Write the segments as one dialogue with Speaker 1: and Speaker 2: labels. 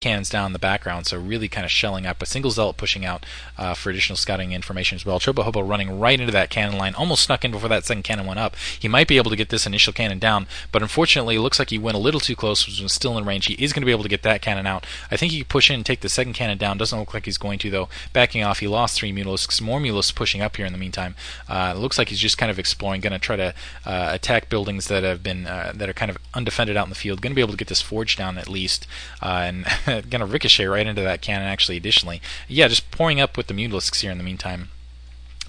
Speaker 1: cannons down in the background, so really kind of shelling up. A single zealot pushing out for additional scouting information as well. Chobohobo running right into that cannon line, almost snuck in before that second cannon went up. He might be able to get this initial cannon down, but unfortunately it looks like he went a little too close, was still in range. He is going to be able to get that cannon out. I think he can push in and take the second cannon down. Doesn't look like he's going to, though. Backing off, he lost 3 Mutalisks. More Mutalisks pushing up here in the meantime. It looks like he's just kind of exploring, going to try to attack buildings that have been that are kind of undefended out in the field. Going to be able to get this forge down at least, and going to ricochet right into that cannon actually additionally. Yeah, just pouring up with the Mutalisks here in the meantime.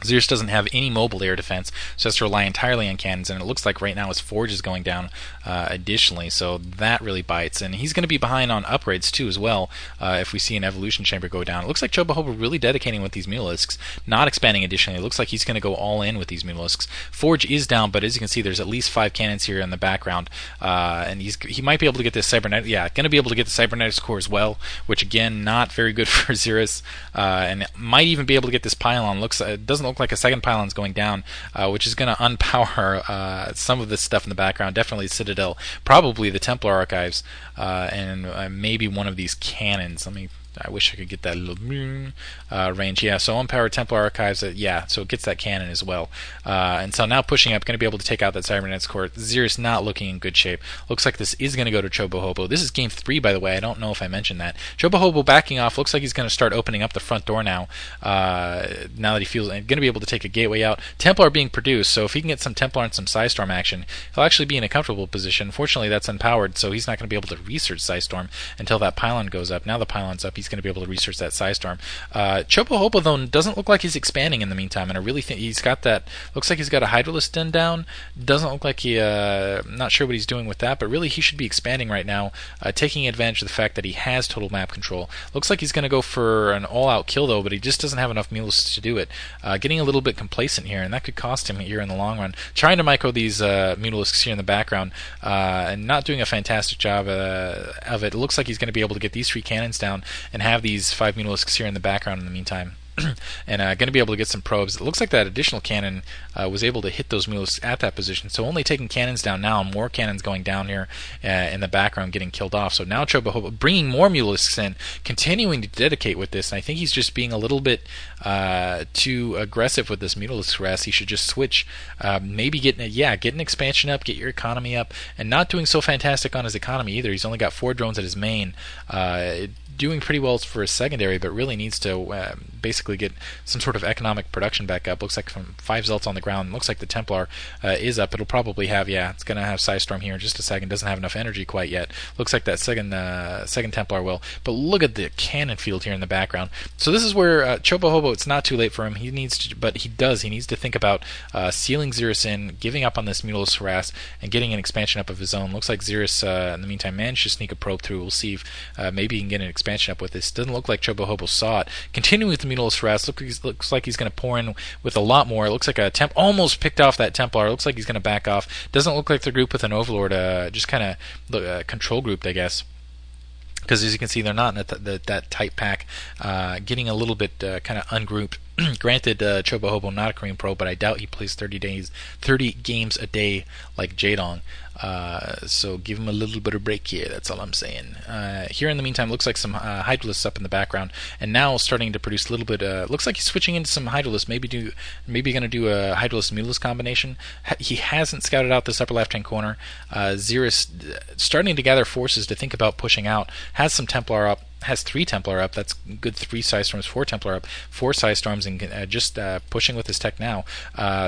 Speaker 1: Xeris doesn't have any mobile air defense, so has to rely entirely on cannons, and it looks like right now his forge is going down additionally, so that really bites. And he's going to be behind on upgrades too as well if we see an evolution chamber go down. It looks like Chobohobo really dedicating with these Mutalisks, not expanding additionally. It looks like he's going to go all in with these Mutalisks. Forge is down, but as you can see, there's at least 5 cannons here in the background, and he might be able to get this cybernetic. Yeah, going to be able to get the cybernetics core as well, which again, not very good for Xeris, and might even be able to get this pylon. It doesn't look like a second pylon's going down, which is going to unpower some of this stuff in the background. Definitely Citadel, probably the Templar Archives, and maybe one of these cannons. I wish I could get that little range. Yeah, so unpowered Templar Archives, yeah, so it gets that cannon as well. And so now pushing up, going to be able to take out that Cybernetics core. Xeris not looking in good shape. Looks like this is going to go to Chobohobo. This is game 3, by the way. I don't know if I mentioned that. Chobohobo backing off. Looks like he's going to start opening up the front door now. Now that he feels going to be able to take a gateway out. Templar being produced, so if he can get some Templar and some Psystorm action, he'll actually be in a comfortable position. Fortunately, that's unpowered, so he's not going to be able to research Psystorm until that pylon goes up. Now the pylon's up. He's going to be able to research that Psystorm. Chobohobo, though, doesn't look like he's expanding in the meantime, and I really think he's got that. Looks like he's got a Hydralisk den down. Doesn't look like he. Not sure what he's doing with that, but really he should be expanding right now, taking advantage of the fact that he has total map control. Looks like he's going to go for an all-out kill, though, but he just doesn't have enough mules to do it. Getting a little bit complacent here, and that could cost him here in the long run. Trying to micro these Mutalisks here in the background, and not doing a fantastic job of it. It looks like he's going to be able to get these 3 cannons down and have these 5 Mutalisks here in the background in the meantime. And going to be able to get some probes. It looks like that additional cannon was able to hit those Mutalisks at that position, so only taking cannons down now, more cannons going down here in the background getting killed off. So now Chobohobo bringing more Mutalisks in, continuing to dedicate with this, and I think he's just being a little bit too aggressive with this Mutalisk harass. He should just switch, maybe get an expansion up, get your economy up, and not doing so fantastic on his economy either. He's only got 4 drones at his main, doing pretty well for his secondary, but really needs to basically get some sort of economic production back up. Looks like from 5 Zelts on the ground. Looks like the Templar is up. It'll probably have, it's going to have Psystorm here in just a second. Doesn't have enough energy quite yet. Looks like that second Templar will. But look at the cannon field here in the background. So this is where Chobohobo, it's not too late for him. He needs to think about sealing Xeris in, giving up on this Mutalisk harass, and getting an expansion up of his own. Looks like Xeris, in the meantime, managed to sneak a probe through. We'll see if maybe he can get an expansion up with this. Doesn't look like Chobohobo saw it. Continuing with the Mutalisk harass, looks like he's going to pour in with a lot more. It looks like a almost picked off that Templar. It looks like he's going to back off. Doesn't look like the group with an Overlord, just kind of control grouped, I guess. Because as you can see, they're not in that tight pack, getting a little bit kind of ungrouped. Granted, Chobohobo not a Korean pro, but I doubt he plays 30 games a day like Jadong. So give him a little bit of break here. That's all I'm saying. Here in the meantime, looks like some Hydralisks up in the background, and now starting to produce a little bit. Looks like he's switching into some Hydralisks. Maybe going to do a Hydralisk Mutalisk combination. He hasn't scouted out this upper left-hand corner. Xeris starting to gather forces to think about pushing out. Has some Templar up. Has 3 Templar up. That's good. 3 Psystorms, 4 Templar up, 4 Psystorms, and just pushing with his tech now.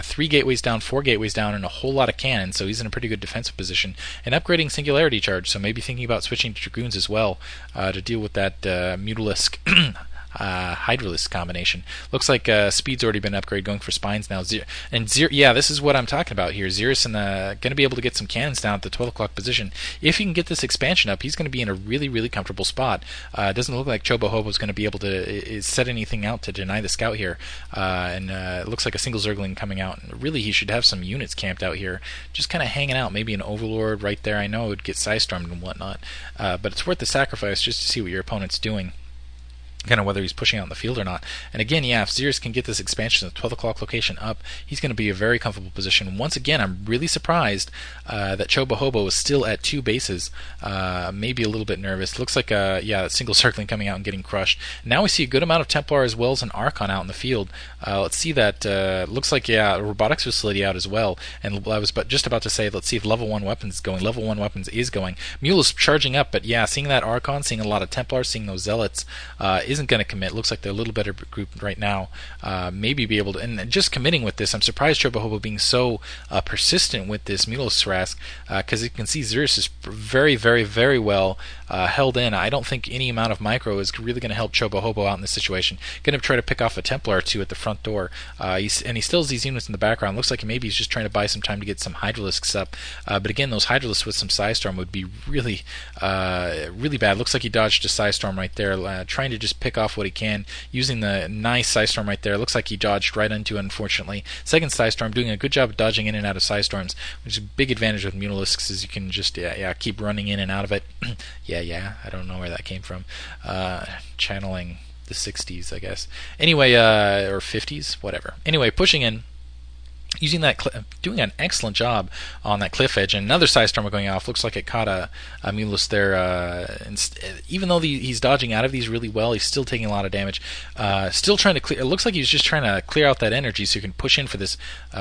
Speaker 1: 3 gateways down, 4 gateways down, and a whole lot of cannons. So he's in a pretty good defensive position. And upgrading Singularity Charge. So maybe thinking about switching to Dragoons as well to deal with that Mutalisk. Hydralisk combination. Looks like speed's already been upgraded, going for spines now. Yeah, this is what I'm talking about here. Xeris going to be able to get some cannons down at the 12 o'clock position. If he can get this expansion up, he's going to be in a really, really comfortable spot. It doesn't look like Chobohobo is going to be able to set anything out to deny the scout here. And it looks like a single Zergling coming out. And really, he should have some units camped out here, just kind of hanging out. Maybe an Overlord right there. I know it would get Psystormed and whatnot, but it's worth the sacrifice just to see what your opponent's doing. kind of whether he's pushing out in the field or not. And again, yeah, if Xeris can get this expansion to the 12 o'clock location up, he's going to be a very comfortable position. Once again, I'm really surprised that Chobohobo is still at 2 bases. Maybe a little bit nervous. Looks like, yeah, single circling coming out and getting crushed. Now we see a good amount of Templar as well as an Archon out in the field. Let's see that, looks like, yeah, a robotics facility out as well. And I was just about to say, let's see if level 1 weapons is going. Level 1 weapons is going. Mule is charging up, but yeah, seeing that Archon, seeing a lot of Templars, seeing those Zealots, isn't going to commit. Looks like they're a little better group right now. Maybe be able to, and just committing with this. I'm surprised Chobohobo being so persistent with this Mulos Harass, because you can see Xeris is very, very, very well held in. I don't think any amount of micro is really going to help Chobohobo out in this situation. Going to try to pick off a Templar or two at the front door, and he still has these units in the background. Looks like maybe he's just trying to buy some time to get some Hydralisks up. But again, those Hydralisks with some Psystorm would be really, really bad. Looks like he dodged a Psystorm right there, trying to just pick off what he can, using the nice Psystorm right there. Looks like he dodged right into it, unfortunately. Second Psystorm, doing a good job of dodging in and out of Psystorms, which is a big advantage with Mutalisks, is you can just keep running in and out of it. yeah, I don't know where that came from. Channeling the 60s, I guess. Anyway, or 50s, whatever. Anyway, pushing in, using that, doing an excellent job on that cliff edge, and another Psystorm going off. Looks like it caught a Mulus there. Even though he's dodging out of these really well, he's still taking a lot of damage. Still trying to clear. It looks like he's just trying to clear out that energy so you can push in for this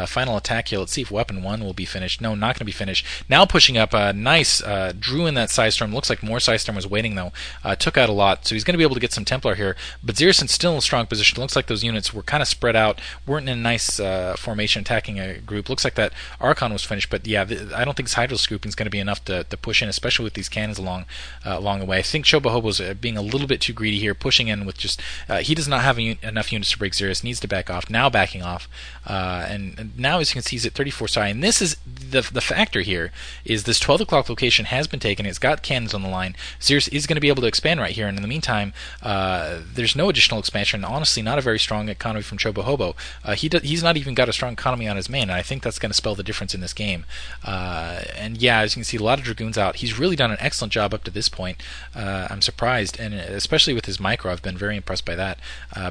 Speaker 1: final attack here. Let's see if Weapon 1 will be finished. No, not going to be finished. Now pushing up. Nice. Drew in that Psystorm. Looks like more Psystorm was waiting though. Took out a lot, so he's going to be able to get some Templar here. But Xeris still in a strong position. Looks like those units were kind of spread out, weren't in a nice formation attacking a group. Looks like that Archon was finished, but yeah, I don't think his Hydro Scooping is going to be enough to push in, especially with these cannons along the way. I think Chobohobo's being a little bit too greedy here, pushing in with just he does not have enough units to break Xeris, needs to back off. Now backing off, and now as you can see he's at 34 psi, and this is the factor here is this 12 o'clock location has been taken. It's got cannons on the line. Xeris is going to be able to expand right here, and in the meantime there's no additional expansion. Honestly, not a very strong economy from Chobohobo. He's not even got a strong economy on his main. I think that's going to spell the difference in this game. And yeah, as you can see, a lot of Dragoons out. He's really done an excellent job up to this point. I'm surprised, and especially with his micro, I've been very impressed by that.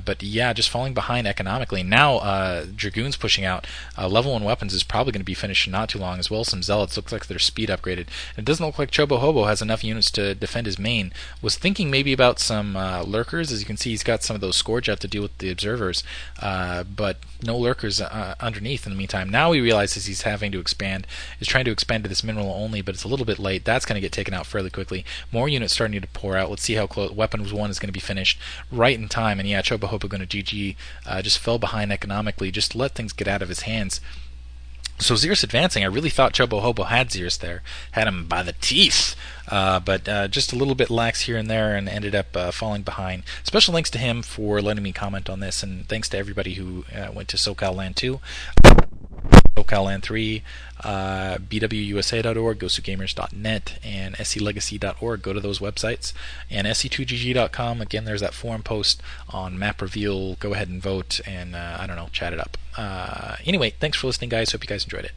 Speaker 1: But yeah, just falling behind economically. Now Dragoons pushing out. Level 1 weapons is probably going to be finished in not too long, as well as some Zealots. Looks like their speed upgraded. It doesn't look like Chobohobo has enough units to defend his main. Was thinking maybe about some Lurkers. As you can see, he's got some of those Scourge out to deal with the Observers, but no Lurkers underneath in the meantime. Now he realizes he's having to expand. He's trying to expand to this mineral only, but it's a little bit late. That's going to get taken out fairly quickly. More units starting to pour out. Let's see how close. Weapon 1 is going to be finished right in time. And yeah, Chobohobo going to GG. Just fell behind economically. Just let things get out of his hands. So Xeris advancing. I really thought Chobohobo had Xeris there, had him by the teeth, but just a little bit lax here and there, and ended up falling behind. Special thanks to him for letting me comment on this, and thanks to everybody who went to SoCal Lan II, SoCal Lan III, bwusa.org, gosugamers.net, and sclegacy.org. Go to those websites, and sc2gg.com. Again, there's that forum post on map reveal. Go ahead and vote, and I don't know, chat it up. Anyway, thanks for listening, guys. Hope you guys enjoyed it.